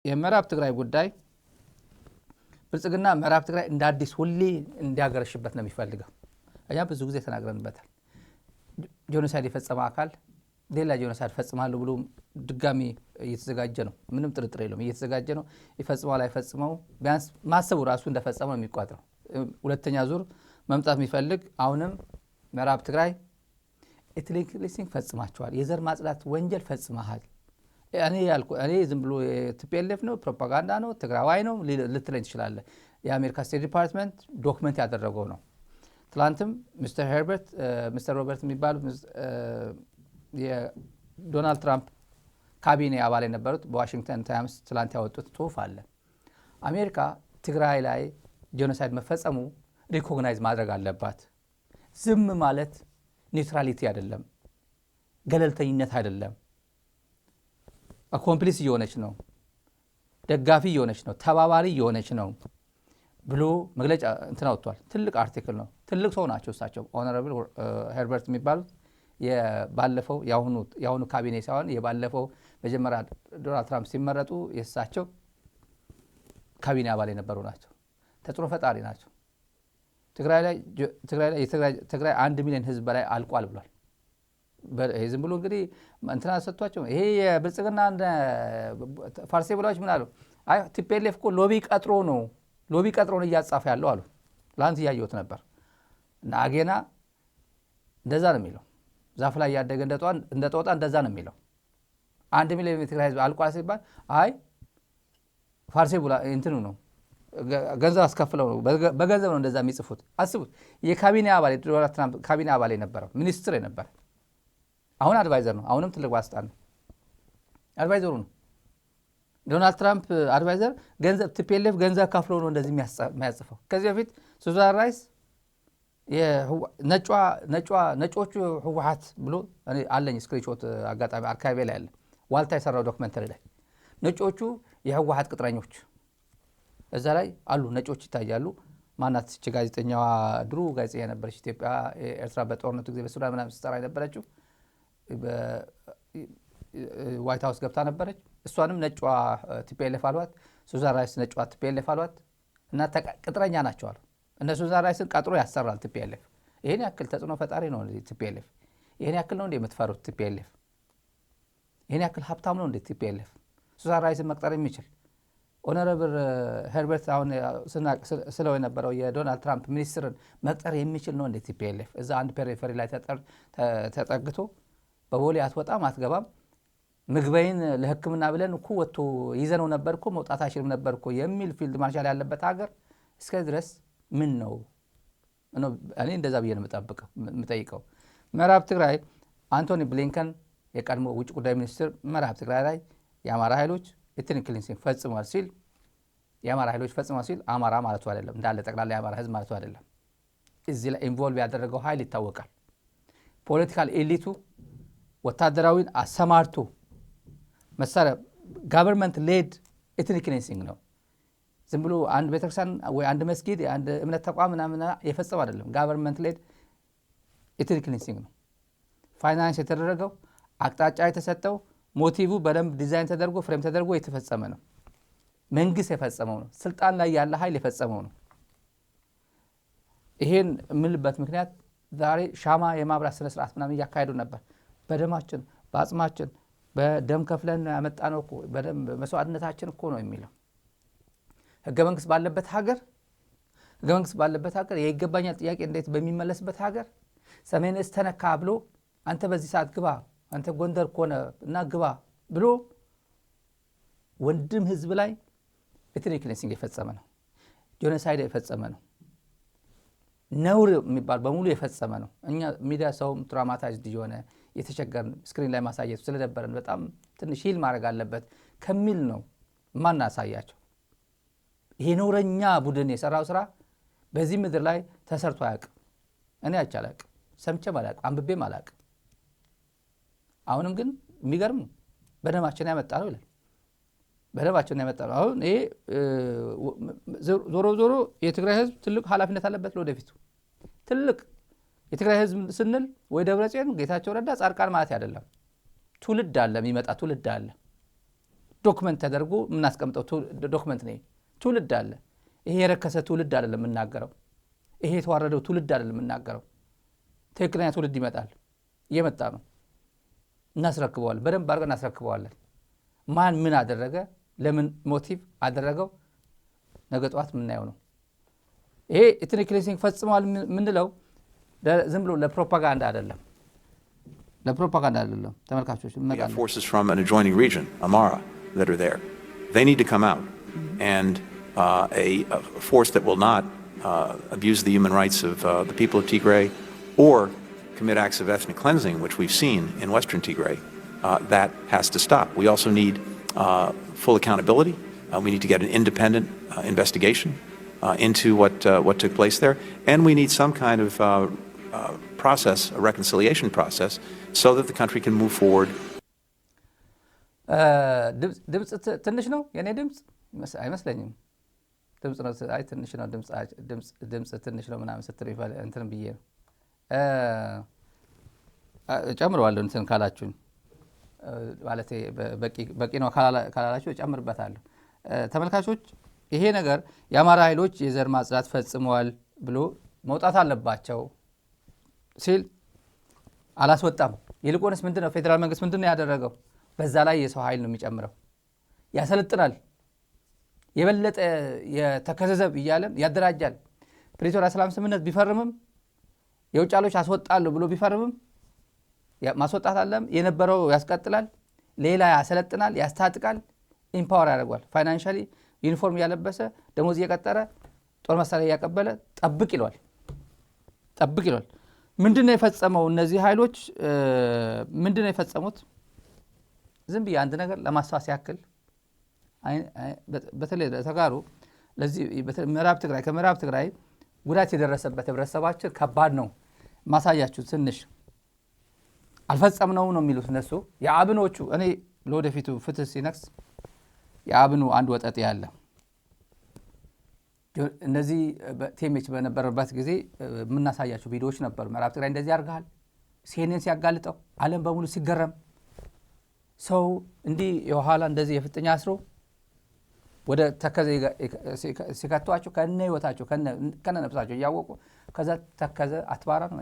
የምዕራብ ትግራይ ጉዳይ ብልጽግና ምዕራብ ትግራይ እንደ አዲስ ሁሌ እንዲያገረሽበት ነው የሚፈልገው። እኛ ብዙ ጊዜ ተናግረንበታል። ጄኖሳይድ የፈጸመ አካል ሌላ ጄኖሳይድ ፈጽማለሁ ብሎ ድጋሚ እየተዘጋጀ ነው። ምንም ጥርጥር የለውም፣ እየተዘጋጀ ነው። ይፈጽማል አይፈጽመው ቢያንስ ማሰቡ ራሱ እንደፈጸመው ነው የሚቆጥረው። ሁለተኛ ዙር መምጣት የሚፈልግ አሁንም ምዕራብ ትግራይ ኤትኒክ ክሊንሲንግ ፈጽማቸዋል፣ የዘር ማጽዳት ወንጀል ፈጽመሃል። እኔ ዝም ብሎ ቲፒኤልኤፍ ነው ፕሮፓጋንዳ ነው ትግራዋይ ነው ልትለኝ ትችላለህ። የአሜሪካ ስቴት ዲፓርትመንት ዶክመንት ያደረገው ነው። ትላንትም ሚስተር ሮበርት የሚባሉ የዶናልድ ትራምፕ ካቢኔ አባል የነበሩት በዋሽንግተን ታይምስ ትላንት ያወጡት ጽሁፍ አለ። አሜሪካ ትግራይ ላይ ጄኖሳይድ መፈጸሙ ሪኮግናይዝ ማድረግ አለባት። ዝም ማለት ኒውትራሊቲ አይደለም፣ ገለልተኝነት አይደለም። አኮምፕሊስ እየሆነች ነው፣ ደጋፊ እየሆነች ነው፣ ተባባሪ እየሆነች ነው ብሎ መግለጫ እንትን አውጥቷል። ትልቅ አርቲክል ነው። ትልቅ ሰው ናቸው እሳቸው። ኦነረብል ሄርበርት የሚባሉት የባለፈው የአሁኑ ካቢኔ ሳይሆን የባለፈው መጀመሪያ ዶናልድ ትራምፕ ሲመረጡ የእሳቸው ካቢኔ አባል የነበሩ ናቸው። ተጽዕኖ ፈጣሪ ናቸው። ትግራይ 1 ሚሊዮን ህዝብ በላይ አልቋል ብሏል። ዝም ብሎ እንግዲህ እንትና ሰጥቷቸው ይሄ የብልጽግና ፋርሴ ብላዎች ምን አሉ? አይ ቲፒኤልኤፍ እኮ ሎቢ ቀጥሮ ነው እያጻፈ ያለው አሉ። ላንት እያየሁት ነበር። እና አጌና እንደዛ ነው የሚለው፣ ዛፍ ላይ ያደገ እንደጦጣ እንደዛ ነው የሚለው። 1 ሚሊዮን የትግራይ ህዝብ አልቋል ሲባል አይ ፋርሴ ብላ እንትኑ ነው ገንዘብ አስከፍለው ነው፣ በገንዘብ ነው እንደዛ የሚጽፉት። አስቡት። የካቢኔ አባል የዶናልድ ትራምፕ ካቢኔ አባል የነበረው ሚኒስትር የነበረ አሁን አድቫይዘር ነው። አሁንም ትልቅ ባለስልጣን ነው። አድቫይዘሩ ነው ዶናልድ ትራምፕ አድቫይዘር። ገንዘብ ቲፒኤልኤፍ ገንዘብ ከፍለው ነው እንደዚህ የሚያጽፈው። ከዚህ በፊት ሱዛን ራይስ ነጮቹ ህወሓት ብሎ አለኝ ስክሪንሾት አጋጣሚ አርካይቬ ላይ አለ። ዋልታ የሰራው ዶክመንተሪ ላይ ነጮቹ የህወሓት ቅጥረኞች እዛ ላይ አሉ፣ ነጮች ይታያሉ። ማናት እቺ ጋዜጠኛዋ? ድሮ ጋዜጠኛ ነበረች ኢትዮጵያ ኤርትራ በጦርነቱ ጊዜ በሱዳን ምናምን ስትሰራ የነበረችው ዋይት ሃውስ ገብታ ነበረች። እሷንም ነጯ ቲፒኤልኤፍ አሏት፣ ሱዛን ራይስ ነጯ ቲፒኤልኤፍ አሏት። እና ቅጥረኛ ናቸው አሉ። እነ ሱዛን ራይስን ቀጥሮ ያሰራል ቲፒኤልኤፍ። ይሄን ያክል ተጽዕኖ ፈጣሪ ነው ቲፒኤልኤፍ። ይሄን ያክል ነው እንደ የምትፈሩት ቲፒኤልኤፍ? ይሄን ያክል ሀብታም ነው እንደ ቲፒኤልኤፍ ሱዛን ራይስን መቅጠር የሚችል? ኦነረብል ሄርበርት አሁን ስለው የነበረው የዶናልድ ትራምፕ ሚኒስትርን መቅጠር የሚችል ነው እንደ ቲፒኤልኤፍ? እዛ አንድ ፔሪፌሪ ላይ ተጠግቶ በቦሌ አትወጣም አትገባም፣ ምግበይን ለሕክምና ብለን እኮ ወጥቶ ይዘነው ነበር እኮ መውጣት አይችልም ነበር እኮ የሚል ፊልድ ማርሻል ያለበት ሀገር እስከ ድረስ ምን ነው? እኔ እንደዛ ብዬ ነው የምጠይቀው። ምዕራብ ትግራይ አንቶኒ ብሊንከን የቀድሞ ውጭ ጉዳይ ሚኒስትር ምዕራብ ትግራይ ላይ የአማራ ኃይሎች ኤትኒክ ክሊንሲንግ ፈጽሟል ሲል የአማራ ኃይሎች ፈጽሟል ሲል አማራ ማለቱ አይደለም፣ እንዳለ ጠቅላላ የአማራ ህዝብ ማለቱ አይደለም። እዚህ ላይ ኢንቮልቭ ያደረገው ኃይል ይታወቃል። ፖለቲካል ኤሊቱ ወታደራዊን አሰማርቶ መሳሪያ ጋቨርንመንት ሌድ ኤትኒክ ክሊንሲንግ ነው። ዝም ብሎ አንድ ቤተክርስቲያን ወይ አንድ መስጊድ አንድ እምነት ተቋም ምናምን የፈጸመ አይደለም። ጋቨርንመንት ሌድ ኤትኒክ ክሊንሲንግ ነው። ፋይናንስ የተደረገው አቅጣጫ የተሰጠው ሞቲቭ በደንብ ዲዛይን ተደርጎ ፍሬም ተደርጎ የተፈጸመ ነው። መንግስት የፈጸመው ነው። ስልጣን ላይ ያለ ኃይል የፈጸመው ነው። ይሄን የምልበት ምክንያት ዛሬ ሻማ የማብራት ስነ ስርዓት ምናምን እያካሄዱ ነበር። በደማችን በአጽማችን በደም ከፍለን ያመጣነው እኮ በደም መስዋዕትነታችን እኮ ነው የሚለው ህገ መንግስት ባለበት ሀገር የይገባኛል ጥያቄ እንዴት በሚመለስበት ሀገር ሰሜን እዝ ተነካ ብሎ አንተ በዚህ ሰዓት ግባ፣ አንተ ጎንደር ኮነ እና ግባ ብሎ ወንድም ህዝብ ላይ ኤትኒክ ክሊንሲንግ የፈጸመ ነው። ጄኖሳይድ የፈጸመ ነው። ነውር የሚባል በሙሉ የፈጸመ ነው። እኛ ሚዲያ ሰውም ትራውማታይዝድ የሆነ የተቸገርን ስክሪን ላይ ማሳየቱ ስለደበረን በጣም ትንሽ ሂል ማድረግ አለበት ከሚል ነው ማናሳያቸው። ይሄ ነውረኛ ቡድን የሰራው ስራ በዚህ ምድር ላይ ተሰርቶ አያውቅም። እኔ አይቻላቅ ሰምቼም አላውቅም፣ አንብቤም አላውቅም። አሁንም ግን የሚገርም በደማችን ያመጣ ነው ይላል። በደማችን ያመጣ ነው። አሁን ይሄ ዞሮ የትግራይ ህዝብ ትልቅ ኃላፊነት አለበት ለወደፊቱ። ትልቅ የትግራይ ህዝብ ስንል ወይ ደብረጽዮን ጌታቸው ረዳ ጻድቃን ማለት አይደለም። ትውልድ አለ፣ የሚመጣ ትውልድ አለ። ዶክመንት ተደርጎ ምናስቀምጠው ዶክመንት ነው ትውልድ አለ ይሄ የረከሰ ትውልድ አይደለም እናገረው ይሄ የተዋረደው ትውልድ አይደለም እናገረው ትክክለኛ ትውልድ ይመጣል እየመጣ ነው እናስረክበዋለን በደንብ አድርገን እናስረክበዋለን ማን ምን አደረገ ለምን ሞቲቭ አደረገው ነገ ጧት ምን ነው ይሄ ኢትኒክ ክሊንሲንግ ፈጽሟል ምንለው ዝም ብሎ ለፕሮፓጋንዳ አይደለም ለፕሮፓጋንዳ አይደለም ተመልካቾች መጣለ forces from an adjoining region Amara that are there they need to come out and a force that will not abuse the human rights of the people of Tigray or commit acts of ethnic cleansing which we've seen in western Tigray that has to stop we also need full accountability we need to get an independent investigation into what took place there and we need some kind of process a reconciliation process so that the country can move forward ድምጽ ትንሽ ነው የኔ ድምጽ አይመስለኝም ድምጽ ነው አይ ትንሽ ነው ድምጽ ትንሽ ነው ምናምን ስትል ይባል እንትን ብዬ ነው ጨምረዋለሁ እንትን ካላችሁኝ ማለት በቂ ነው ካላላችሁ ጨምርበታለሁ ተመልካቾች ይሄ ነገር የአማራ ኃይሎች የዘር ማጽዳት ፈጽመዋል ብሎ መውጣት አለባቸው ሲል አላስወጣም ይልቁንስ ምንድነው ፌደራል መንግስት ምንድነው ያደረገው በዛ ላይ የሰው ኃይል ነው የሚጨምረው ያሰለጥናል የበለጠ የተከዘዘብ ይያለም ያደራጃል ፕሪቶሪያ ሰላም ስምምነት ቢፈርምም የውጭ ኃይሎች አስወጣሉ ብሎ ቢፈርምም ማስወጣት አለም የነበረው ያስቀጥላል ሌላ ያሰለጥናል ያስታጥቃል ኢምፓወር ያደርጋል ፋይናንሻሊ ዩኒፎርም ያለበሰ ደሞዝ እየቀጠረ ጦር መሳሪያ ያቀበለ ጠብቅ ይሏል ምንድነው የፈጸመው እነዚህ ኃይሎች ምንድነው የፈጸሙት ዝም ብዬ አንድ ነገር ለማስተዋወስ ያክል በተለይ ተጋሩ ለዚህ ምዕራብ ትግራይ ከምዕራብ ትግራይ ጉዳት የደረሰበት ህብረተሰባችን ከባድ ነው ማሳያችሁ ትንሽ አልፈጸምነው ነው የሚሉት እነሱ የአብኖቹ እኔ ለወደፊቱ ፍትህ ሲነክስ የአብኑ አንድ ወጣት ያለ እነዚህ ቴሜች በነበረበት ጊዜ ምናሳያችሁ ቪዲዮዎች ነበሩ ምዕራብ ትግራይ እንደዚህ ያርጋል ሲኤንኤን ሲያጋልጠው ዓለም በሙሉ ሲገረም ሰው እንዲህ የኋላ እንደዚህ የፍጥኛ አስሮ ወደ ተከዘ ሲከቷቸው ከነ ህይወታቸው ከነ ነፍሳቸው ያወቁ ከዛ ተከዘ አትባራ ነው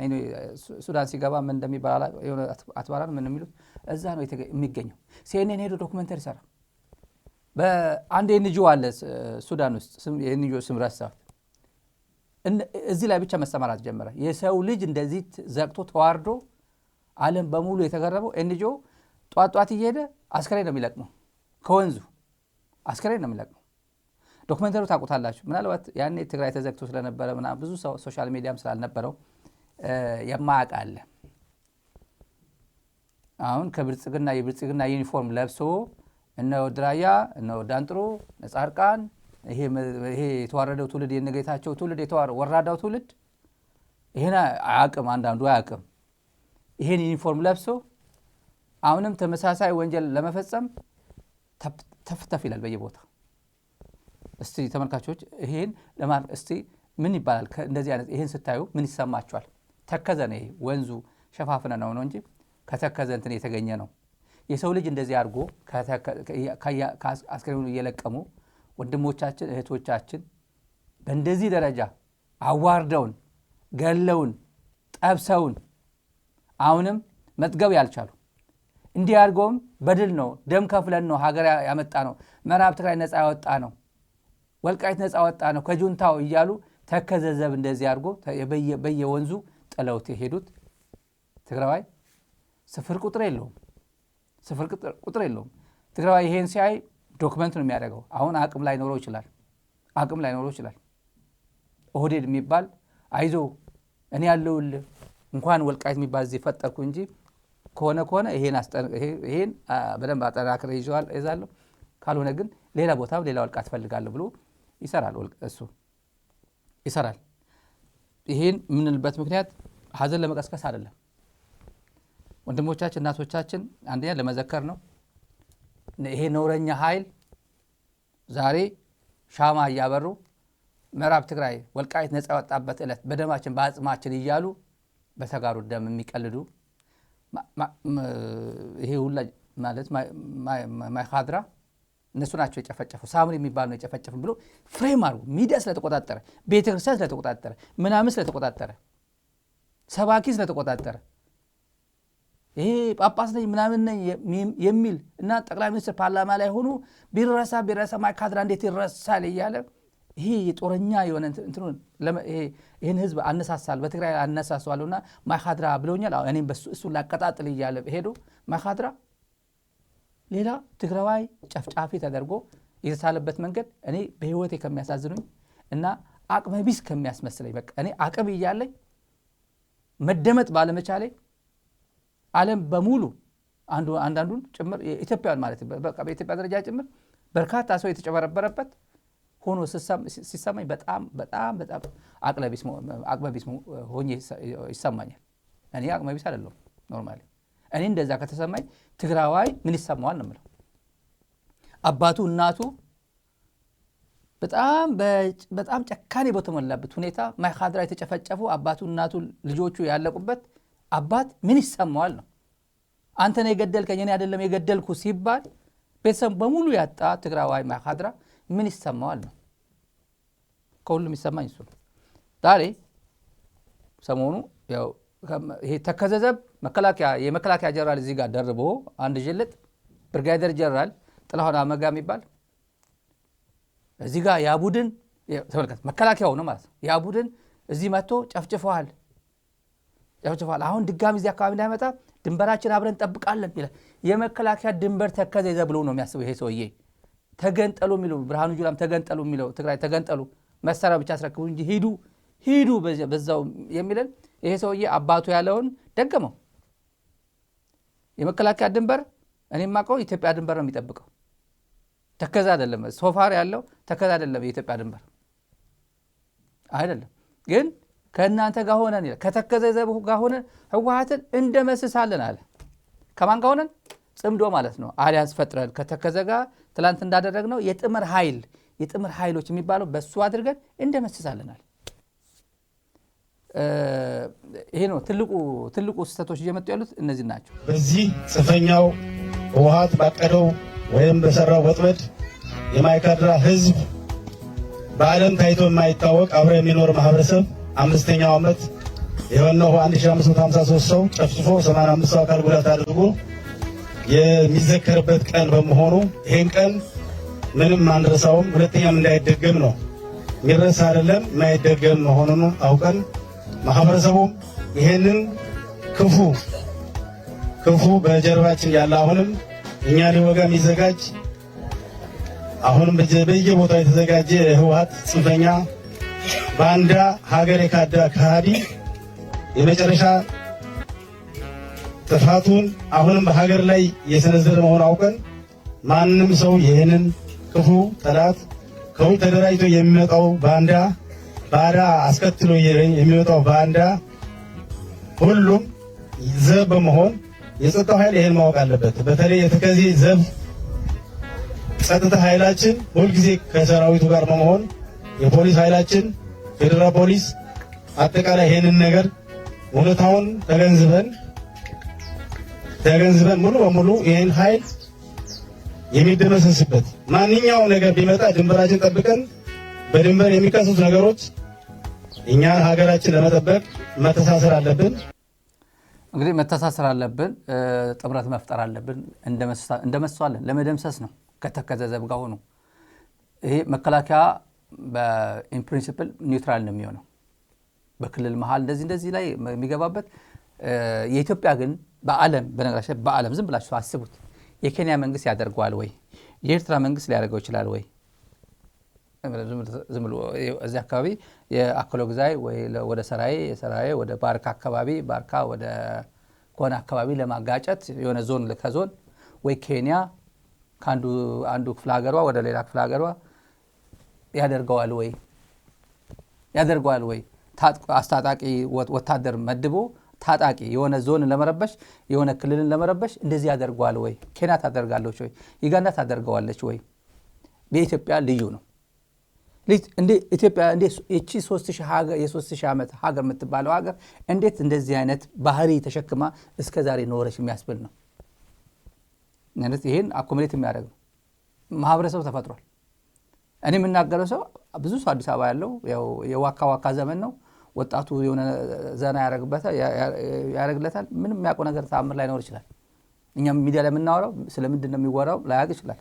ሱዳን ሲገባ ምን እንደሚባል የሆነ አትባራ ምን የሚሉት እዛ ነው የሚገኘው ሲኤንኤን ሄዶ ዶክመንተሪ ሰራ በአንድ ኤንጂኦ አለ ሱዳን ውስጥ የኤንጂኦ ስም ረሳሁት እዚህ ላይ ብቻ መሰማራት ጀመረ የሰው ልጅ እንደዚህ ዘቅቶ ተዋርዶ ዓለም በሙሉ የተገረመው ኤንጂኦ ጧጧት እየሄደ አስከሬን ነው የሚለቅመው ከወንዙ አስከሬን ነው የሚለቅመው ዶክመንተሪው ታውቁታላችሁ ምናልባት ያኔ ትግራይ ተዘግቶ ስለነበረ ምናምን ብዙ ሰው ሶሻል ሚዲያም ስላልነበረው የማያውቅ አለ አሁን የብልጽግና ዩኒፎርም ለብሶ እነ ወድራያ እነ ወዳንጥሮ ነጻርቃን ይሄ የተዋረደው ትውልድ የነገታቸው ትውልድ ወራዳው ትውልድ ይሄን አያውቅም አንዳንዱ አያውቅም ይሄን ዩኒፎርም ለብሶ አሁንም ተመሳሳይ ወንጀል ለመፈጸም ተፍተፍ ይላል በየቦታው እስቲ ተመልካቾች ይሄን እስቲ ምን ይባላል እንደዚህ አይነት ይሄን ስታዩ ምን ይሰማችኋል ተከዘ ነው ይሄ ወንዙ ሸፋፍነ ነው እንጂ ከተከዘ እንትን የተገኘ ነው የሰው ልጅ እንደዚህ አድርጎ አስከሬኑ እየለቀሙ ወንድሞቻችን እህቶቻችን በእንደዚህ ደረጃ አዋርደውን ገለውን ጠብሰውን አሁንም መጥገብ ያልቻሉ እንዲህ አድርገውም በድል ነው ደም ከፍለን ነው ሀገር ያመጣ ነው ምዕራብ ትግራይ ነፃ ያወጣ ነው ወልቃይት ነፃ ያወጣ ነው ከጁንታው እያሉ ተከዘዘብ እንደዚህ አድርጎ በየወንዙ ጥለውት የሄዱት ትግራዋይ ስፍር ቁጥር የለውም ትግራዋይ ይሄን ሲያይ ዶክመንት ነው የሚያደርገው አሁን አቅም ላይ ኖሮ ይችላል ኦህዴድ የሚባል አይዞ እኔ ያለውል እንኳን ወልቃይት የሚባል እዚህ ፈጠርኩ እንጂ ከሆነ ይሄን በደንብ አጠናክረ ይዛለሁ ካልሆነ ግን ሌላ ቦታ ሌላ ወልቃይት ፈልጋለሁ ብሎ ይሰራል ይሄን ምንልበት ምክንያት ሀዘን ለመቀስቀስ አይደለም ወንድሞቻችን እናቶቻችን አንደኛ ለመዘከር ነው ይሄ ነውረኛ ኃይል ዛሬ ሻማ ያበሩ ምዕራብ ትግራይ ወልቃይት ነፃ ወጣበት ዕለት በደማችን በአጽማችን ይያሉ በተጋሩ ደም የሚቀልዱ ይሄ ሁላ ማለት ማይካድራ እነሱ ናቸው የጨፈጨፉ ሳምሪ የሚባል ነው የጨፈጨፉ ብሎ ፍሬም አድርጎ ሚዲያ ስለተቆጣጠረ ቤተክርስቲያን ስለተቆጣጠረ ምናምን ስለተቆጣጠረ ሰባኪ ስለተቆጣጠረ ይሄ ጳጳስ ነኝ ምናምን ነኝ የሚል እና ጠቅላይ ሚኒስትር ፓርላማ ላይ ሆኖ ቢረሳ ማይካድራ እንዴት ይረሳል እያለ ይሄ የጦረኛ የሆነ እንትኑን ይሄን ህዝብ አነሳሳል በትግራይ አነሳሳዋልና ማይካድራ ብለውኛል እኔም እሱ ላቀጣጥል እያለ ሄዶ ማይካድራ ሌላ ትግራዋይ ጨፍጫፊ ተደርጎ የተሳለበት መንገድ እኔ በህይወቴ ከሚያሳዝኑኝ እና አቅመቢስ ከሚያስመስለኝ በቃ እኔ አቅም እያለኝ መደመጥ ባለመቻሌ ዓለም በሙሉ አንዳንዱን ጭምር ኢትዮጵያን ማለት በቃ በኢትዮጵያ ደረጃ ጭምር በርካታ ሰው የተጨበረበረበት ሆኖ ሲሰማኝ በጣም አቅመቢስ ሆኜ ይሰማኛል። እኔ አቅመቢስ አይደለሁም ኖርማሊ። እኔ እንደዛ ከተሰማኝ ትግራዋይ ምን ይሰማዋል ነው የምለው። አባቱ እናቱ በጣም ጨካኔ በተሞላበት ሁኔታ ማይካድራ የተጨፈጨፉ አባቱ እናቱ ልጆቹ ያለቁበት አባት ምን ይሰማዋል ነው። አንተ ነው የገደልከኝ እኔ አይደለም የገደልኩ ሲባል ቤተሰብ በሙሉ ያጣ ትግራዋይ ማይካድራ ምን ይሰማዋል ነው። ከሁሉም ይሰማኝ እሱ። ዛሬ ሰሞኑ ያው ይሄ ተከዘዘብ የመከላከያ ጀነራል እዚህ ጋር ደርቦ አንድ ጅልጥ ብርጋዴር ጀነራል ጥላሁን አመጋ የሚባል እዚህ ጋር ያ ቡድን ተመልከት መከላከያው ነው ማለት ነው። ያ ቡድን እዚህ መጥቶ ጨፍጭፈዋል። አሁን ድጋሚ እዚህ አካባቢ እንዳይመጣ ድንበራችን አብረን እንጠብቃለን ይላል። የመከላከያ ድንበር ተከዘዘ ብሎ ነው የሚያስበው ይሄ ሰውዬ። ተገንጠሉ የሚለው ብርሃኑ ጁላም ተገንጠሉ የሚለው ትግራይ ተገንጠሉ መሳሪያ ብቻ አስረክቡ እንጂ ሂዱ በዛው የሚለን ይሄ ሰውዬ አባቱ ያለውን ደገመው። የመከላከያ ድንበር እኔም ማቀው ኢትዮጵያ ድንበር ነው የሚጠብቀው። ተከዛ አይደለም ሶፋር ያለው ተከዛ አይደለም የኢትዮጵያ ድንበር አይደለም። ግን ከእናንተ ጋር ሆነን ከተከዘ ዘብ ጋር ሆነን ህወሓትን እንደመስሳለን አለ። ከማን ጋር ሆነን ጽምዶ ማለት ነው። አሊያንስ ፈጥረን ከተከዘ ጋር ትላንት እንዳደረግነው የጥምር ኃይሎች የሚባለው በሱ አድርገን እንደመስሳለን አለ። ይሄ ነው ትልቁ ስህተቶች እየመጡ ያሉት እነዚህ ናቸው። በዚህ ጽንፈኛው ህወሓት ባቀደው ወይም በሰራው ወጥመድ የማይካድራ ህዝብ በዓለም ታይቶ የማይታወቅ አብሮ የሚኖር ማህበረሰብ 5ኛው ዓመት የሆነው 1553 ሰው ጨፍጭፎ 85 ሰው አካል ጉዳት አድርጎ የሚዘከርበት ቀን በመሆኑ ይሄን ቀን ምንም አንረሳውም፣ ሁለተኛም እንዳይደገም ነው። የሚረሳ አይደለም የማይደገም መሆኑን አውቀን ማህበረሰቡም ይሄንን ክፉ በጀርባችን ያለ አሁንም እኛ ሊወጋ የሚዘጋጅ አሁንም በየቦታው የተዘጋጀ ህወሓት ጽንፈኛ ባንዳ ሀገር የካዳ ከሃዲ የመጨረሻ ጥፋቱን አሁንም በሀገር ላይ የሰነዘረ መሆኑን አውቀን ማንም ሰው ይህንን ክፉ ጠላት ከውጭ ተደራጅቶ የሚመጣው ባንዳ አስከትሎ የሚመጣው ባንዳ ሁሉም ዘብ በመሆን የጸጥታው ኃይል ይሄን ማወቅ አለበት። በተለይ የተከዜ ዘብ ጸጥታ ኃይላችን ሁልጊዜ ከሰራዊቱ ጋር በመሆን የፖሊስ ኃይላችን ፌደራል ፖሊስ አጠቃላይ ይሄንን ነገር እውነታውን ተገንዝበን ሙሉ በሙሉ ይሄን ኃይል የሚደመሰስበት ማንኛውም ነገር ቢመጣ ድንበራችን ጠብቀን በድንበር የሚከሰቱ ነገሮች እኛ ሀገራችን ለመጠበቅ መተሳሰር አለብን። እንግዲህ መተሳሰር አለብን፣ ጥምረት መፍጠር አለብን። እንደመሰዋለን ለመደምሰስ ነው ከተከዘ ዘብ ጋር ሆኖ ይሄ መከላከያ በኢን ፕሪንሲፕል ኒውትራል ነው የሚሆነው በክልል መሃል እንደዚህ ላይ የሚገባበት። የኢትዮጵያ ግን በነገራችን በዓለም ዝም ብላችሁ አስቡት። የኬንያ መንግስት ያደርገዋል ወይ? የኤርትራ መንግስት ሊያደርገው ይችላል ወይ? ዝም ብሎ እዚህ አካባቢ የአክሎ ግዛይ ወይ ወደ ሰራዬ ወደ ባርካ አካባቢ ባርካ ወደ ኮና አካባቢ ለማጋጨት የሆነ ዞን ከዞን ወይ ኬንያ አንዱ ክፍለ ሀገሯ ወደ ሌላ ክፍለ ሀገሯ ያደርገዋል ወይ? አስታጣቂ ወታደር መድቦ ታጣቂ የሆነ ዞን ለመረበሽ የሆነ ክልልን ለመረበሽ እንደዚህ ያደርገዋል ወይ? ኬንያ ታደርጋለች ወይ? ዩጋንዳ ታደርገዋለች ወይ? በኢትዮጵያ ልዩ ነው። እንዴ ኢትዮጵያ እቺ 3000 ዓመት ሀገር የምትባለው ሀገር እንዴት እንደዚህ አይነት ባህሪ ተሸክማ እስከ ዛሬ ኖረች የሚያስብል ነው። ማለት ይሄን አኮሞዴት የሚያደርግ ነው። ማህበረሰብ ተፈጥሯል። እኔ የምናገረው ሰው ብዙ ሰው አዲስ አበባ ያለው ያው የዋካ ዘመን ነው። ወጣቱ የሆነ ዘና ያረግለታል። ምንም የሚያውቀው ነገር ተአምር ላይ ነው ይችላል። እኛም ሚዲያ ላይ የምናወራው ስለምንድን ነው የሚወራው ላያውቅ ይችላል።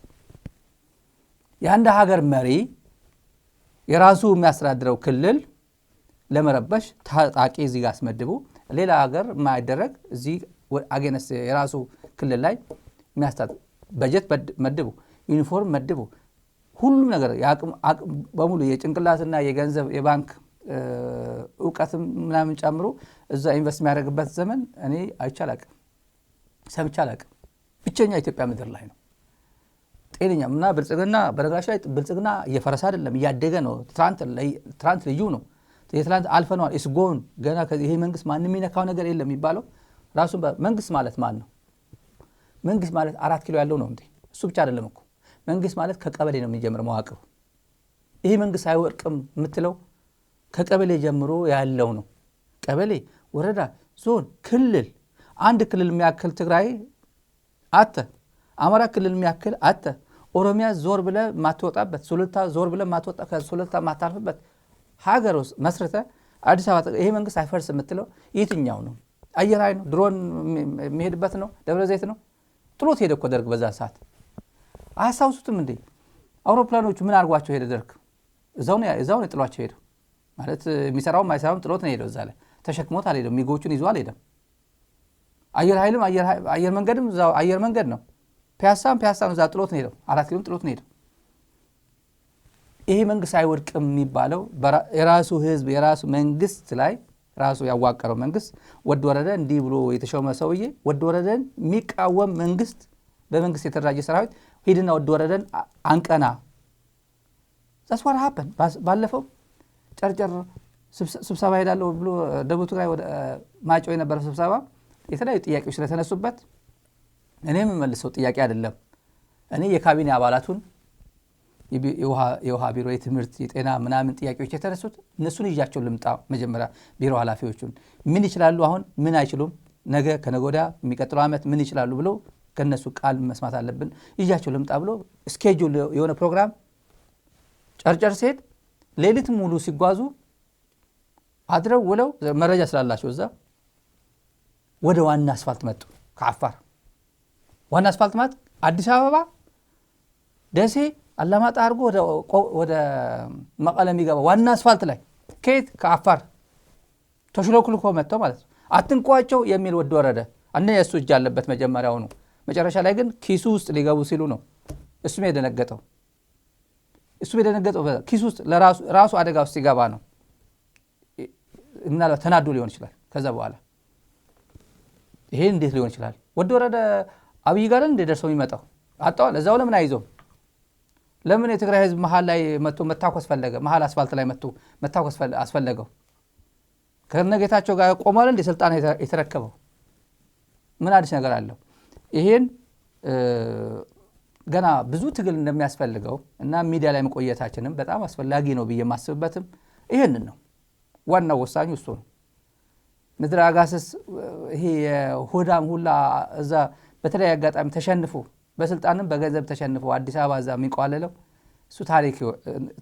የአንድ ሀገር መሪ የራሱ የሚያስተዳድረው ክልል ለመረበሽ ታጣቂ እዚህ ጋር አስመድቡ፣ ሌላ ሀገር የማይደረግ እዚህ አገነስ የራሱ ክልል ላይ የሚያስተዳድር በጀት መድቡ፣ ዩኒፎርም መድቡ፣ ሁሉም ነገር በሙሉ የጭንቅላትና የገንዘብ የባንክ እውቀትም ምናምን ጨምሮ እዛ ኢንቨስት የሚያደርግበት ዘመን እኔ አይቻላቅም ሰምቻላቅም። ብቸኛ ኢትዮጵያ ምድር ላይ ነው። ጤነኛ እና ብልጽግና በነገራችን ላይ ብልጽግና እየፈረሰ አይደለም እያደገ ነው። ትራንት ልዩ ነው። የትላንት አልፈነዋል። እስጎን ገና ይሄ መንግስት ማንም የሚነካው ነገር የለም የሚባለው ራሱ መንግስት ማለት ማን ነው? መንግስት ማለት 4 ኪሎ ያለው ነው እንዴ? እሱ ብቻ አይደለም እኮ መንግስት ማለት ከቀበሌ ነው የሚጀምረው መዋቅሩ። ይሄ መንግስት አይወርቅም የምትለው ከቀበሌ ጀምሮ ያለው ነው። ቀበሌ፣ ወረዳ፣ ዞን፣ ክልል። አንድ ክልል የሚያክል ትግራይ አተ፣ አማራ ክልል የሚያክል አተ፣ ኦሮሚያ ዞር ብለ ማትወጣበት፣ ሱሉልታ ዞር ብለ ማትወጣ ከሱሉልታ ማታልፍበት ሀገር ውስጥ መስርተ አዲስ አበባ ይሄ መንግስት አይፈርስ የምትለው የትኛው ነው? አየር ኃይል ነው? ድሮን የሚሄድበት ነው? ደብረ ዘይት ነው? ጥሎት ሄደ እኮ ደርግ በዛ ሰዓት። አያስታውሱትም እንዴ? አውሮፕላኖቹ ምን አድርጓቸው ሄደ ደርግ? እዛው ነው ጥሏቸው ሄደው ማለት የሚሰራውም አይሰራውም ጥሎት ነው ሄደው። እዛ ላይ ተሸክሞት አልሄደም። ሚጎቹን ይዞ አልሄደም። አየር ኃይልም አየር መንገድም እዛው አየር መንገድ ነው። ፒያሳም ነው። እዛ ጥሎት ነው ሄደው። 4 ኪሎም ጥሎት ነው ሄደው። ይሄ መንግስት አይወድቅም የሚባለው የራሱ ህዝብ የራሱ መንግስት ላይ ራሱ ያዋቀረው መንግስት ወድ ወረደ እንዲህ ብሎ የተሾመ ሰውዬ ወድ ወረደን የሚቃወም መንግስት በመንግስት የተደራጀ ሰራዊት ሄድና ወድ ወረደን አንቀና that's what happened። ባለፈው ጨርጨር ስብሰባ ሄዳለሁ ብሎ ደቡብ ትግራይ ወደ ማጮ የነበረ ስብሰባ የተለያዩ ጥያቄዎች ስለተነሱበት እኔ የምመልሰው ጥያቄ አይደለም። እኔ የካቢኔ አባላቱን የውሃ ቢሮ፣ የትምህርት፣ የጤና ምናምን ጥያቄዎች የተነሱት እነሱን ይዣቸው ልምጣ። መጀመሪያ ቢሮ ኃላፊዎቹን ምን ይችላሉ፣ አሁን ምን አይችሉም፣ ነገ ከነገ ወዲያ የሚቀጥለው ዓመት ምን ይችላሉ ብሎ ከነሱ ቃል መስማት አለብን። ይዣቸው ልምጣ ብሎ ስኬጁል የሆነ ፕሮግራም ጨርጨር ሲሄድ ሌሊት ሙሉ ሲጓዙ አድረው ውለው መረጃ ስላላቸው እዛ ወደ ዋና አስፋልት መጡ። ከአፋር ዋና አስፋልት ማለት አዲስ አበባ፣ ደሴ፣ አላማጣ አድርጎ ወደ መቀለ የሚገባ ዋና አስፋልት ላይ ከየት ከአፋር ተሽሎክልኮ መጥተው ማለት ነው። አትንኳቸው የሚል ወድ ወረደ። የእሱ እጅ አለበት መጀመሪያው ነው። መጨረሻ ላይ ግን ኪሱ ውስጥ ሊገቡ ሲሉ ነው እሱም የደነገጠው ኪሱ ውስጥ ራሱ አደጋ ውስጥ ሲገባ ነው። ምናልባት ተናዶ ሊሆን ይችላል። ከዛ በኋላ ይሄ እንዴት ሊሆን ይችላል? ወድ ወረደ አብይ ጋር እንደ ደርሰው የሚመጣው አጣዋል። እዛው ለምን አይዞም? ለምን የትግራይ ህዝብ መሃል ላይ መጥቶ መታኮስ ፈለገ? መሃል አስፋልት ላይ መጥቶ መታኮስ አስፈለገው? ከነጌታቸው ጋር ቆሟል እንደ ስልጣን የተረከበው ምን አዲስ ነገር አለው? ይሄን ገና ብዙ ትግል እንደሚያስፈልገው እና ሚዲያ ላይ መቆየታችንም በጣም አስፈላጊ ነው ብዬ ማስብበትም ይሄንን ነው። ዋናው ወሳኙ እሱ ነው። ምድር አጋስስ ይሄ የሆዳም ሁላ እዛ በተለያየ አጋጣሚ ተሸንፎ በስልጣንም በገንዘብ ተሸንፎ አዲስ አበባ እዛ የሚቋለለው እሱ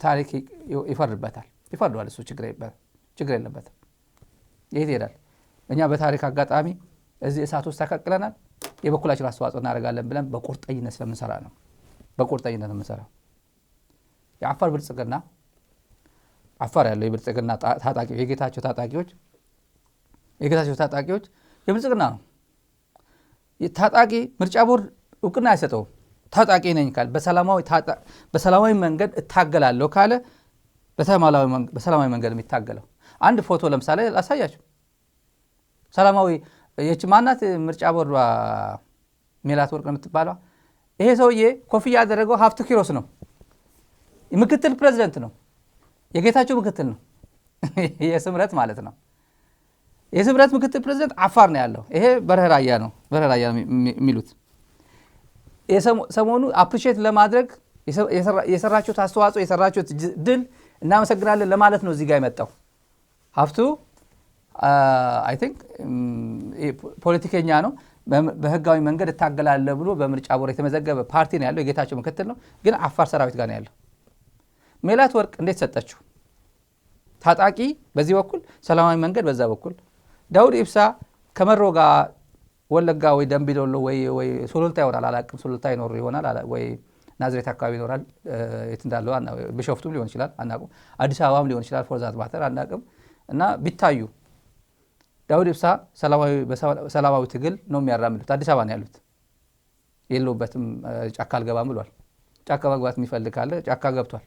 ታሪክ ይፈርደዋል። እሱ ችግር የለበትም። ይሄ ይሄዳል። እኛ በታሪክ አጋጣሚ እዚህ እሳት ውስጥ ተከክለናል። የበኩላችን አስተዋጽኦ እናደርጋለን ብለን በቁርጠኝነት ስለምንሰራ ነው። በቁርጠኝነት የምንሰራው የአፋር ብልጽግና አፋር ያለው የብልጽግና ታጣቂዎች የጌታቸው ታጣቂዎች የብልጽግና ነው። ታጣቂ ምርጫ ቦርድ እውቅና አይሰጠውም። ታጣቂ ነኝ ካለ በሰላማዊ መንገድ እታገላለሁ ካለ በሰላማዊ መንገድ የሚታገለው አንድ ፎቶ ለምሳሌ ላሳያችሁ። ሰላማዊ የማናት ምርጫ ቦርዷ ሜላት ወርቅ የምትባለው ይሄ ሰውዬ ኮፍያ ያደረገው ሀፍቱ ኪሮስ ነው። ምክትል ፕሬዝዳንት ነው። የጌታቸው ምክትል ነው። የስምረት ማለት ነው። የስምረት ምክትል ፕሬዝዳንት አፋር ነው ያለው። ይሄ በረራያ ነው የሚሉት። ሰሞኑ አፕሪሼት ለማድረግ የሰራችሁት አስተዋጽኦ የሰራችሁት ድል እናመሰግናለን ለማለት ነው እዚህ ጋር የመጣው ሀፍቱ አይ ቲንክ ፖለቲከኛ ነው። በህጋዊ መንገድ እታገላለሁ ብሎ በምርጫ ቦርድ የተመዘገበ ፓርቲ ነው ያለው። የጌታቸው ምክትል ነው፣ ግን አፋር ሰራዊት ጋር ነው ያለው። ሜላት ወርቅ እንዴት ሰጠችው? ታጣቂ በዚህ በኩል ሰላማዊ መንገድ በዛ በኩል። ዳውድ ኢብሳ ከመሮ ጋር ወለጋ ወይ ደምቢዶሎ ወይ ሱሉልታ ይሆናል አላቅም፣ ሱሉልታ ይኖር ይሆናል ወይ ናዝሬት አካባቢ ይኖራል፣ የት እንዳለው ቢሾፍቱም ሊሆን ይችላል አናቅም፣ አዲስ አበባም ሊሆን ይችላል ፎርዛት ማተር አናቅም። እና ቢታዩ ዳውድ ኢብሳ ሰላማዊ ትግል ነው የሚያራምዱት። አዲስ አበባ ነው ያሉት፣ የለውበትም ጫካ አልገባም ብሏል። ጫካ መግባት የሚፈልግ ካለ ጫካ ገብቷል።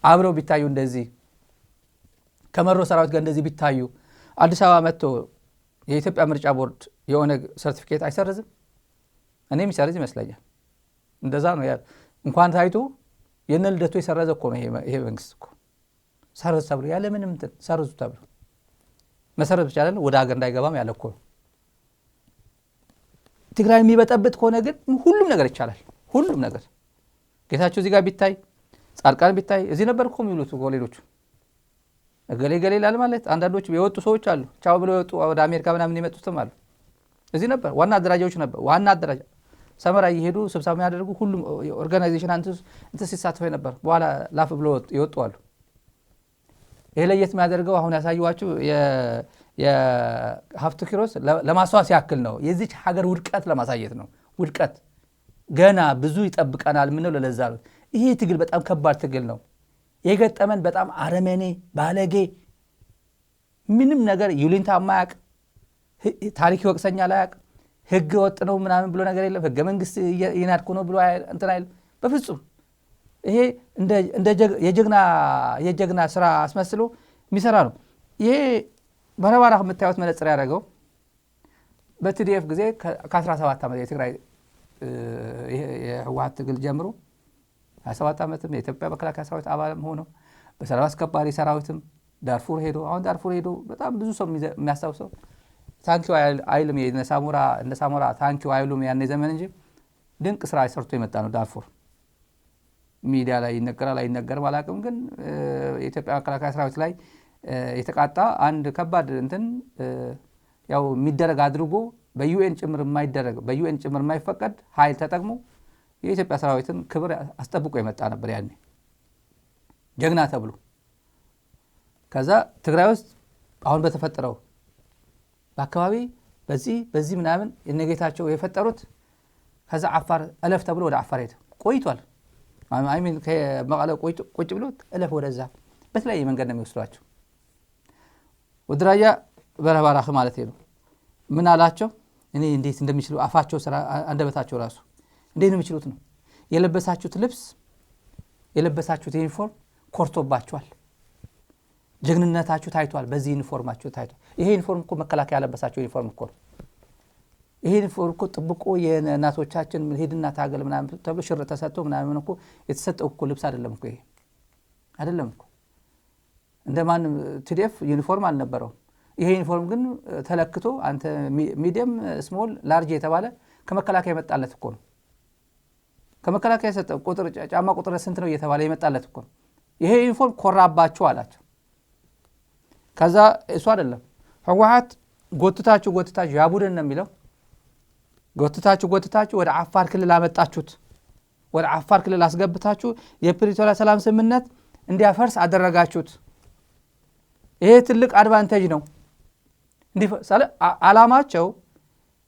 አብረው ቢታዩ እንደዚህ ከመሮ ሰራዊት ጋር እንደዚህ ቢታዩ አዲስ አበባ መጥቶ የኢትዮጵያ ምርጫ ቦርድ የሆነ ሰርቲፊኬት አይሰርዝም? እኔ የሚሰርዝ ይመስለኛል። እንደዛ ነው እንኳን ታይቶ የነ ልደቱ የሰረዘ እኮ ነው ይሄ መንግስት እኮ ሰርዝ ተብሎ ያለ ምንም እንትን ሰርዙ ተብሎ መሰረት ብቻ አይደለም ወደ ሀገር እንዳይገባም ያለ እኮ ነው። ትግራይ የሚበጠብጥ ከሆነ ግን ሁሉም ነገር ይቻላል። ሁሉም ነገር ጌታቸው እዚህ ጋር ቢታይ ጻድቃን ቢታይ እዚህ ነበር እኮ የሚሉት እኮ ሌሎቹ ገሌ ይላል ማለት አንዳንዶች የወጡ ሰዎች አሉ። ቻው ብለው የወጡ ወደ አሜሪካ ምናምን የመጡትም አሉ። እዚህ ነበር ዋና አደራጃዎች ነበር። ዋና አደራጃ ሰመራ እየሄዱ ስብሰባ የሚያደርጉ ሁሉም ኦርጋናይዜሽን እንትን ሲሳተፉ ነበር። በኋላ ላፍ ብሎ የወጡ አሉ። ይሄ ለየት የሚያደርገው አሁን ያሳየኋችሁ የሀፍቱ ኪሮስ ለማስዋስ ያክል ነው። የዚች ሀገር ውድቀት ለማሳየት ነው። ውድቀት ገና ብዙ ይጠብቀናል። ምን ነው ለለዛ ነው። ይሄ ትግል በጣም ከባድ ትግል ነው የገጠመን። በጣም አረመኔ ባለጌ፣ ምንም ነገር ይሉኝታ ማያቅ፣ ታሪክ ይወቅሰኛል አያቅ፣ ህገ ወጥ ነው ምናምን ብሎ ነገር የለም። ህገ መንግስት ይናድኩ ነው ብሎ እንትን አይል በፍጹም። ይሄ እንደ የጀግና ስራ አስመስሎ የሚሰራ ነው። ይሄ በረባራ የምታዩት መነጽር ያደረገው በቲዲኤፍ ጊዜ ከ17 ዓመት የትግራይ የህወሓት ትግል ጀምሮ 27 ዓመትም የኢትዮጵያ መከላከያ ሰራዊት አባልም ሆኖ በሰላም አስከባሪ ሰራዊትም ዳርፉር ሄዶ አሁን ዳርፉር ሄዶ በጣም ብዙ ሰው የሚያስታውሰው ታንኪው አይልም እነ ሳሞራ ታንኪው አይሉም ያኔ ዘመን እንጂ ድንቅ ስራ ሰርቶ የመጣ ነው። ዳርፉር ሚዲያ ላይ ይነገራል አይነገርም አላውቅም፣ ግን የኢትዮጵያ መከላከያ ሰራዊት ላይ የተቃጣ አንድ ከባድ እንትን ያው የሚደረግ አድርጎ በዩኤን ጭምር የማይፈቀድ ኃይል ተጠቅሞ የኢትዮጵያ ሰራዊትን ክብር አስጠብቆ የመጣ ነበር ያኔ ጀግና ተብሎ። ከዛ ትግራይ ውስጥ አሁን በተፈጠረው በአካባቢ በዚህ ምናምን የነጌታቸው የፈጠሩት ከዛ አፋር እለፍ ተብሎ ወደ አፋር ሄደ ቆይቷል። አይሚን ከመቀለ ቁጭ ብሎ እለፍ ወደዛ በተለያየ መንገድ ነው የሚወስዷቸው። ወድራያ በረባራህ ማለት ነው። ምን አላቸው? እኔ እንዴት እንደሚችሉ አፋቸው ስራ አንደበታቸው ራሱ እንዴት ነው የሚችሉት ነው። የለበሳችሁት ልብስ የለበሳችሁት ዩኒፎርም ኮርቶባችኋል። ጀግንነታችሁ ታይቷል። በዚህ ዩኒፎርማችሁ ታይቷል። ይሄ ዩኒፎርም እኮ መከላከያ ያለበሳችሁ ዩኒፎርም እኮ ይሄ ዩኒፎርም እኮ ጥብቆ የእናቶቻችን ሄድና ታገል ምናምን ተብሎ ሽር ተሰጥቶ ምናምን እኮ የተሰጠው እኮ ልብስ አይደለም እኮ ይሄ አይደለም እኮ እንደማን ቲዲኤፍ ዩኒፎርም አልነበረው። ይሄ ዩኒፎርም ግን ተለክቶ አንተ ሚዲየም ስሞል ላርጅ የተባለ ከመከላከያ የመጣለት እኮ ነው። ከመከላከያ የሰጠው ቁጥር ጫማ ቁጥር ስንት ነው እየተባለ የመጣለት እኮ ነው። ይሄ ዩኒፎርም ኮራባችሁ አላቸው። ከዛ እሱ አይደለም ህወሓት ጎትታችሁ ያቡድን ነው የሚለው ጎትታችሁ ወደ አፋር ክልል አመጣችሁት። ወደ አፋር ክልል አስገብታችሁ የፕሪቶሪያ ሰላም ስምምነት እንዲያፈርስ አደረጋችሁት። ይሄ ትልቅ አድቫንቴጅ ነው። አላማቸው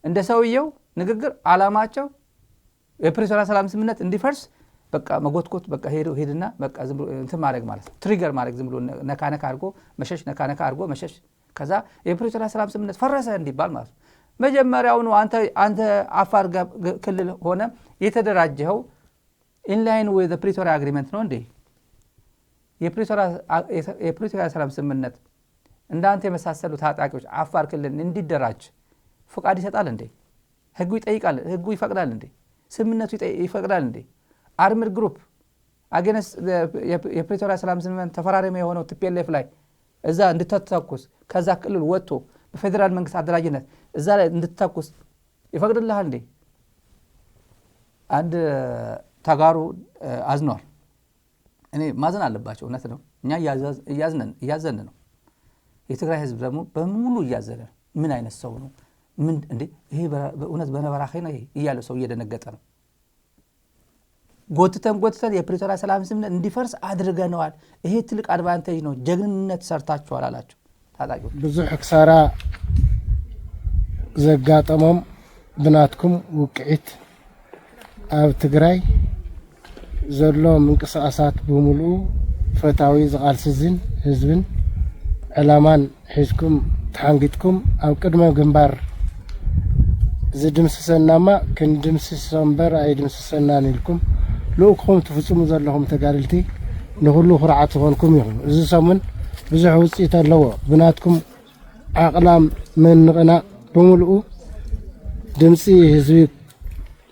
እንደ ሰውየው ንግግር አላማቸው የፕሪቶሪያ ሰላም ስምምነት እንዲፈርስ በቃ መጎትኮት በቃ ሄድና በቃ ዝም ብሎ እንትን ማድረግ ማለት ነው። ትሪገር ማድረግ ዝም ብሎ ነካነካ አድርጎ መሸሽ ከዛ የፕሪቶሪያ ሰላም ስምምነት ፈረሰ እንዲባል ማለት ነው። መጀመሪያውኑ አንተ አፋር ክልል ሆነ የተደራጀው ኢንላይን ዊዝ ዘ ፕሪቶሪያ አግሪመንት ነው እንዴ? የፕሪቶሪያ ሰላም ስምምነት እንዳንተ የመሳሰሉ ታጣቂዎች አፋር ክልል እንዲደራጅ ፍቃድ ይሰጣል እንዴ? ህጉ ይጠይቃል? ህጉ ይፈቅዳል እንዴ? ስምምነቱ ይፈቅዳል እንዴ? አርምድ ግሩፕ አገነስ የፕሪቶሪያ ሰላም ስምምነት ተፈራራሚ የሆነው ቲፒኤልኤፍ ላይ እዛ እንድትተኩስ ከዛ ክልል ወጥቶ በፌደራል መንግስት አደራጅነት እዛ ላይ እንድትተኩስ ይፈቅድልሃል እንዴ? አንድ ተጋሩ አዝኗል። እኔ ማዘን አለባቸው፣ እውነት ነው። እኛ እያዘን ነው። የትግራይ ህዝብ ደግሞ በሙሉ እያዘነ ነው። ምን አይነት ሰው ነው? ምን እንዴ ይሄ በእውነት በነበራኺ ነው ይያለ ሰው እየደነገጠ ነው። ጎትተን የፕሪቶሪያ ሰላም ስምምነት እንዲፈርስ አድርገነዋል። ይሄ ትልቅ አድቫንቴጅ ነው፣ ጀግንነት ሰርታችኋል አላቸው ታጣቂዎች። ብዙሕ ክሳራ ዘጋጠሞም ብናትኩም ውቅዒት ኣብ ትግራይ ዘሎ ምንቅስቃሳት ብምሉኡ ፈታዊ ዝቃልስዝን ህዝብን ዕላማን ሒዝኩም ተሓንጊጥኩም ኣብ ቅድመ ግንባር ዝድምስሰናማ ክንድምስሶ እምበር ኣይድምስሰናን ኢልኩም ልኡክኹም ትፍፅሙ ዘለኹም ተጋድልቲ ንኩሉ ኩርዓት ዝኾንኩም ኢኹም። እዚ ሰሙን ብዙሕ ውፅኢት ኣለዎ። ብናትኩም ዓቕላም ምንቕናቕ ብምሉኡ ድምፂ ህዝቢ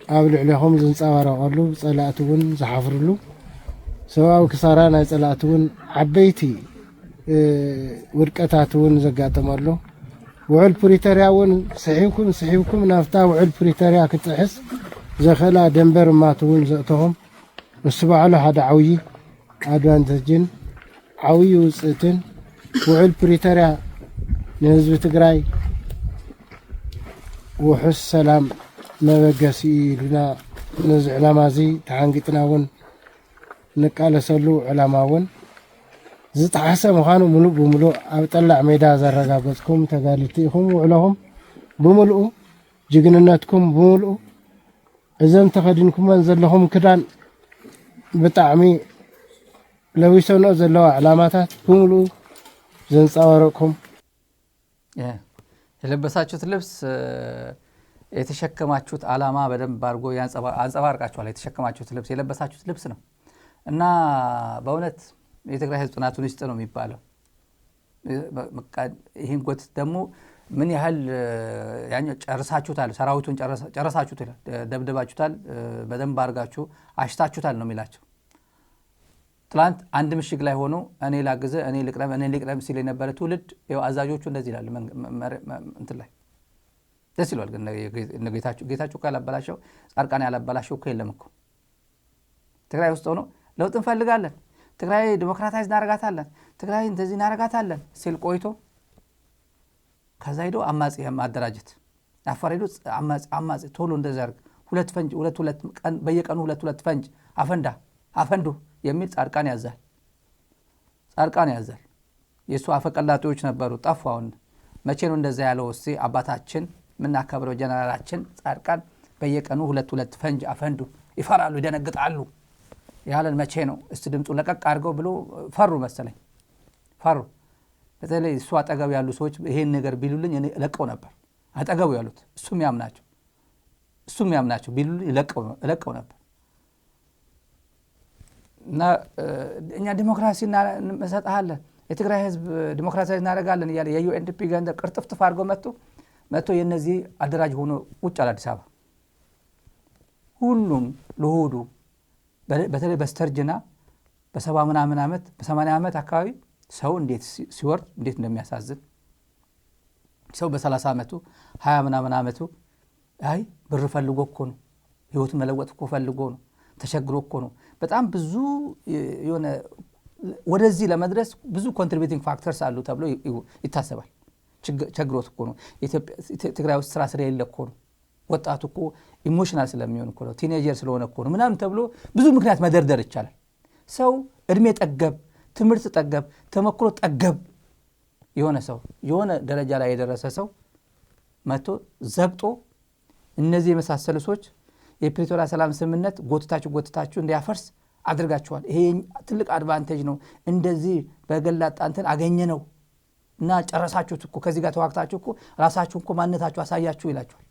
ኣብ ልዕሊኹም ዝንፀባረቐሉ ፀላእቲ እውን ዝሓፍርሉ ሰብኣዊ ክሳራ ናይ ፀላእቲ እውን ዓበይቲ ውድቀታት እውን ዘጋጠመሉ ውዕል ፕሪቶሪያ እውን ስሒብኩም ናብታ ውዕል ፕሪቶሪያ ክትሕስ ዘኸላ ደንበር እማት እውን ዘእተኹም ምስ በዓሉ ሓደ ዓብዪ ኣድቫንቴጅን ዓብዪ ውፅእትን ውዕል ፕሪቶሪያ ንህዝቢ ትግራይ ውሑስ ሰላም መበገሲ ኢልና ነዚ ዕላማ እዚ ተሓንጊጥና እውን ንቃለሰሉ ዕላማ እውን ዝተሓሰ ምዃኑ ሙሉእ ብምሉእ ኣብ ጠላዕ ሜዳ ዘረጋገፅኩም ተጋድልቲ ኢኹም። ውዕለኹም ብምሉኡ ጅግንነትኩም ብምሉኡ እዘን ተኸዲንኩመን ዘለኹም ክዳን ብጣዕሚ ለዊሰንኦ ዘለዋ ዕላማታት ብምሉኡ ዘንፀባረቕኩም የለበሳችሁት ልብስ የተሸከማችሁት ዓላማ በደንብ አድርጎ አንጸባርቃችኋል። የተሸከማችሁት ልብስ የለበሳችሁት ልብስ ነው እና በእውነት የትግራይ ህዝብ ጽናቱን ይስጥ ነው የሚባለው። ይህን ጎት ደግሞ ምን ያህል ያኛው ጨርሳችሁታል፣ ሰራዊቱን ጨርሳችሁታል፣ ደብድባችሁታል፣ በደንብ አድርጋችሁ አሽታችሁታል ነው የሚላቸው። ትላንት አንድ ምሽግ ላይ ሆኖ እኔ ላግዘ እኔ ልቅረም ሲል የነበረ ትውልድ ይኸው አዛዦቹ እንደዚህ ይላሉ። እንትን ላይ ደስ ይሏል። ግን ጌታችሁ ካላበላሸው ጻድቃን ያላበላሸው እኮ የለም እኮ። ትግራይ ውስጥ ሆኖ ለውጥ እንፈልጋለን፣ ትግራይ ዲሞክራታይዝ እናረጋታለን፣ ትግራይ እንደዚህ እናረጋታለን ሲል ቆይቶ ከዛ ሄዶ አማጺ ማደራጀት አፋር ሄዶ አማጺ ቶሎ እንደዛ አርግ ሁለት ፈንጅ ሁለት ቀን በየቀኑ ሁለት ፈንጅ አፈንዱ የሚል ጻድቃን ያዛል። የሱ አፈቀላጤዎች ነበሩ ጠፉ። አሁን መቼ ነው እንደዛ ያለው? እስቲ አባታችን ምናከብረው ጀነራላችን ጻድቃን በየቀኑ ሁለት ፈንጅ አፈንዱ ይፈራሉ፣ ይደነግጣሉ ያለን መቼ ነው? እስቲ ድምፁ ለቀቅ አድርገው ብሎ ፈሩ መሰለኝ። በተለይ እሱ አጠገብ ያሉ ሰዎች ይሄን ነገር ቢሉልኝ እኔ ለቀው ነበር። አጠገቡ ያሉት እሱም ያምናቸው ቢሉልኝ ለቀው ነበር። እና እኛ ዲሞክራሲ እንሰጣለን፣ የትግራይ ህዝብ ዲሞክራሲያዊ እናደርጋለን እያለ የዩኤንዲፒ ገንዘብ ቅርጥፍጥፍ አድርጎ መጥቶ የነዚህ አደራጅ ሆኖ ቁጭ አለ አዲስ አበባ። ሁሉም ለሆዱ በተለይ በስተርጅና በ70 ምናምን ዓመት በ80 ዓመት አካባቢ ሰው እንዴት ሲወርድ እንዴት እንደሚያሳዝን ሰው በ30 ዓመቱ 20 ምናምን ዓመቱ አይ ብር ፈልጎ እኮ ነው ህይወቱን መለወጥ እኮ ፈልጎ ነው ተቸግሮ እኮ ነው። በጣም ብዙ የሆነ ወደዚህ ለመድረስ ብዙ ኮንትሪቢዩቲንግ ፋክተርስ አሉ ተብሎ ይታሰባል። ቸግሮት እኮ ነው ትግራይ ውስጥ ስራ ስለሌለ እኮ ነው፣ ወጣቱ እኮ ኢሞሽናል ስለሚሆን እኮ ነው፣ ቲኔጀር ስለሆነ እኮ ነው ምናምን ተብሎ ብዙ ምክንያት መደርደር ይቻላል። ሰው እድሜ ጠገብ፣ ትምህርት ጠገብ፣ ተመክሮ ጠገብ የሆነ ሰው የሆነ ደረጃ ላይ የደረሰ ሰው መጥቶ ዘግጦ እነዚህ የመሳሰሉ ሰዎች የፕሪቶሪያ ሰላም ስምምነት ጎትታችሁ እንዲያፈርስ አድርጋችኋል። ይሄ ትልቅ አድቫንቴጅ ነው፣ እንደዚህ በገላጣ እንትን አገኘ ነው እና ጨረሳችሁት እኮ ከዚህ ጋር ተዋግታችሁ እኮ ራሳችሁ እኮ ማንነታችሁ አሳያችሁ ይላችኋል።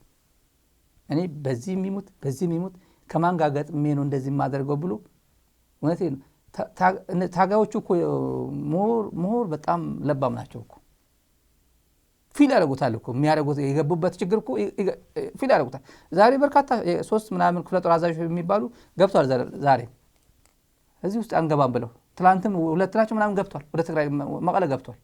እኔ በዚህ የሚሙት ከማን ጋር ገጥሜ ነው እንደዚህ ማደርገው ብሎ እውነቴ ነው። ታጋዮቹ እኮ ሞር በጣም ለባም ናቸው እኮ ፊል ያደርጉታል እኮ የሚያደርጉት የገቡበት ችግር እኮ ፊል ያደርጉታል። ዛሬ በርካታ 3 ምናምን ክፍለ ጦር አዛዦች የሚባሉ ገብቷል። ዛሬ እዚህ ውስጥ አንገባም ብለው ትላንትም 2 ናቸው ምናምን ገብቷል፣ ወደ ትግራይ መቀለ ገብቷል።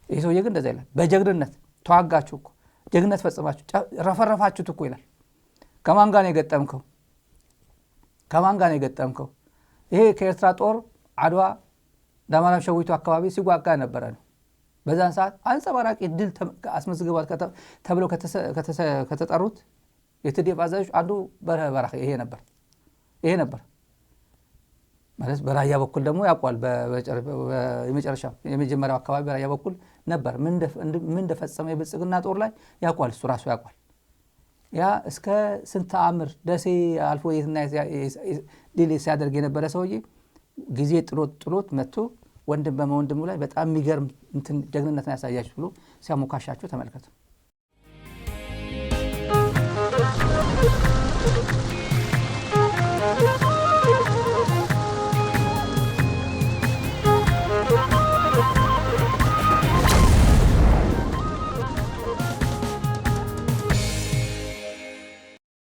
ይሄ ሰውዬ ግን እንደዛ ይላል። በጀግንነት ተዋጋችሁ እኮ ጀግንነት ፈጽማችሁ ረፈረፋችሁት እኮ ይላል። ከማን ጋር ነው የገጠምከው? ይሄ ከኤርትራ ጦር አድዋ ዳማራም ሸዊቱ አካባቢ ሲዋጋ ነበረ ነው። በዛን ሰዓት አንጸባራቂ ድል አስመዝግቧል ተብለው ከተጠሩት የትዴፍ አዛዦች አንዱ በረሃ ይሄ ነበር ማለት በራያ በኩል ደግሞ ያቋል የመጀመሪያው አካባቢ በራያ በኩል ነበር ምን እንደፈጸመ የብልጽግና ጦር ላይ ያቋል እሱ ራሱ ያቋል ያ እስከ ስንት አምር ደሴ አልፎ የትና ዲል ሲያደርግ የነበረ ሰውዬ ጊዜ ጥሎት መጥቶ ወንድም በመወንድሙ ላይ በጣም የሚገርም እንትን ጀግንነትን ያሳያችሁ ብሎ ሲያሞካሻቸው ተመልከቱ